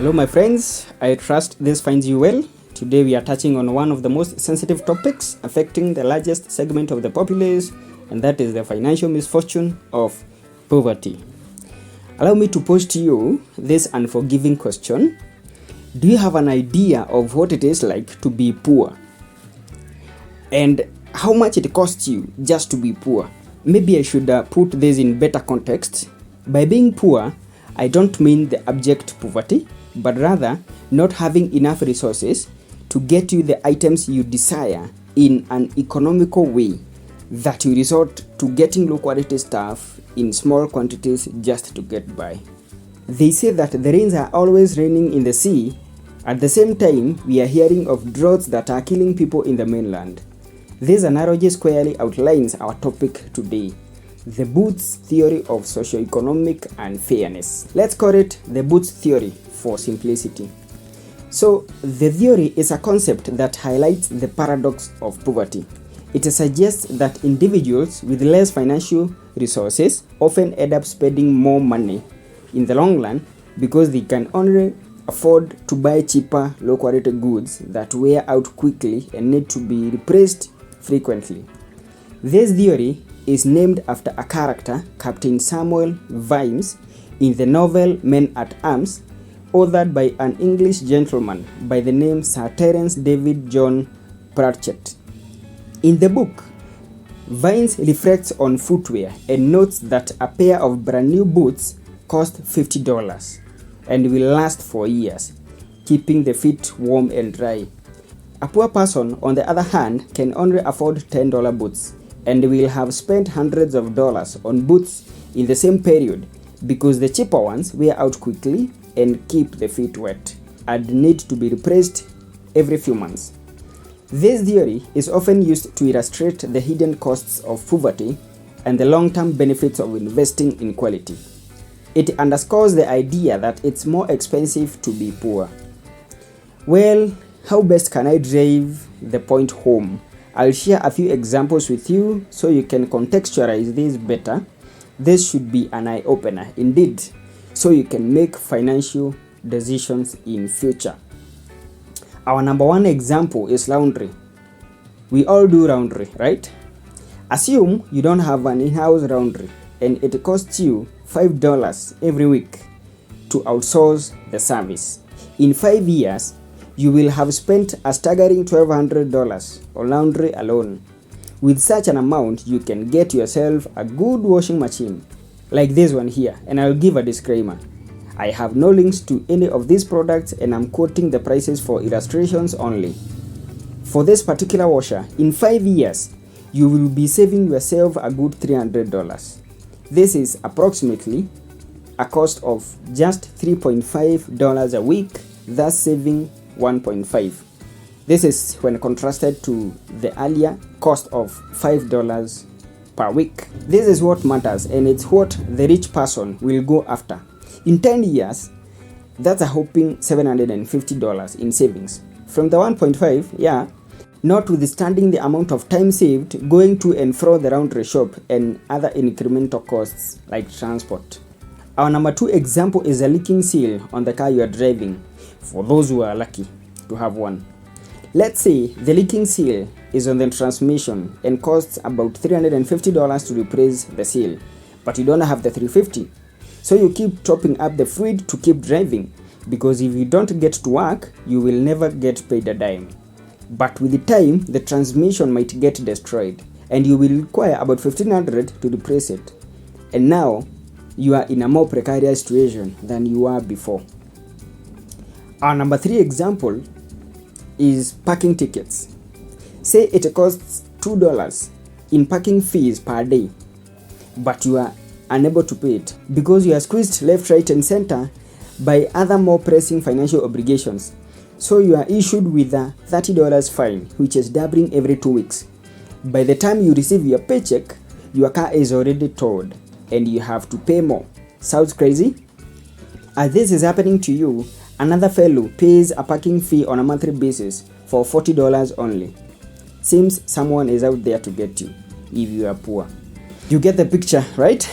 Hello my friends, I trust this finds you well. Today we are touching on one of the most sensitive topics affecting the largest segment of the populace, and that is the financial misfortune of poverty. Allow me to pose to you this unforgiving question. Do you have an idea of what it is like to be poor? And how much it costs you just to be poor? Maybe I should put this in better context. By being poor, I don't mean the abject poverty, but rather not having enough resources to get you the items you desire in an economical way, that you resort to getting low quality stuff in small quantities just to get by. They say that the rains are always raining in the sea. At the same time, we are hearing of droughts that are killing people in the mainland. This analogy squarely outlines our topic today, the Booth's theory of socioeconomic unfairness. Let's call it the Booth's theory for simplicity. So, the theory is a concept that highlights the paradox of poverty. It suggests that individuals with less financial resources often end up spending more money in the long run because they can only afford to buy cheaper, low-quality goods that wear out quickly and need to be replaced frequently. This theory is named after a character, Captain Samuel Vimes, in the novel Men at Arms, authored by an English gentleman by the name Sir Terence David John Pratchett. In the book, Vimes reflects on footwear and notes that a pair of brand new boots cost $50 and will last for years, keeping the feet warm and dry. A poor person, on the other hand, can only afford $10 boots and will have spent hundreds of dollars on boots in the same period because the cheaper ones wear out quickly and keep the feet wet and need to be replaced every few months. This theory is often used to illustrate the hidden costs of poverty and the long-term benefits of investing in quality. It underscores the idea that it's more expensive to be poor. Well, how best can I drive the point home? I'll share a few examples with you so you can contextualize this better. This should be an eye-opener indeed, so you can make financial decisions in future. Our number one example is laundry. We all do laundry, right? Assume you don't have an in-house laundry and it costs you $5 every week to outsource the service. In 5 years, you will have spent a staggering $1,200 on laundry alone. With such an amount, you can get yourself a good washing machine, like this one here, and I'll give a disclaimer. I have no links to any of these products and I'm quoting the prices for illustrations only. For this particular washer, in 5 years, you will be saving yourself a good $300. This is approximately a cost of just $3.5 a week, thus saving $1.5. This is when contrasted to the earlier cost of $5 per week. This is what matters, and it's what the rich person will go after. In 10 years, that's a whopping $750 in savings. From the 1.5, yeah, notwithstanding the amount of time saved going to and fro the laundry shop and other incremental costs like transport. Our number 2 example is a leaking seal on the car you are driving, for those who are lucky to have one. Let's say the leaking seal is on the transmission and costs about $350 to replace the seal, but you don't have the $350. So you keep topping up the fluid to keep driving, because if you don't get to work, you will never get paid a dime. But with the time, the transmission might get destroyed and you will require about $1,500 to replace it. And now, you are in a more precarious situation than you were before. Our number 3 example is parking tickets. Say it costs $2 in parking fees per day, but you are unable to pay it because you are squeezed left, right and center by other more pressing financial obligations. So you are issued with a $30 fine, which is doubling every 2 weeks. By the time you receive your paycheck, your car is already towed and you have to pay more. Sounds crazy? As this is happening to you, another fellow pays a parking fee on a monthly basis for $40 only. Seems someone is out there to get you if you are poor. You get the picture, right?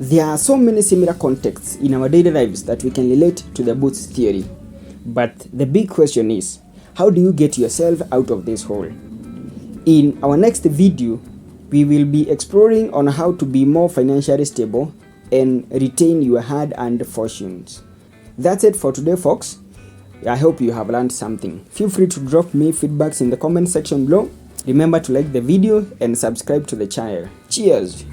There are so many similar contexts in our daily lives that we can relate to the Boots theory. But the big question is, how do you get yourself out of this hole? In our next video, we will be exploring on how to be more financially stable and retain your hard-earned fortunes. That's it for today, folks. I hope you have learned something. Feel free to drop me feedbacks in the comment section below. Remember to like the video and subscribe to the channel. Cheers!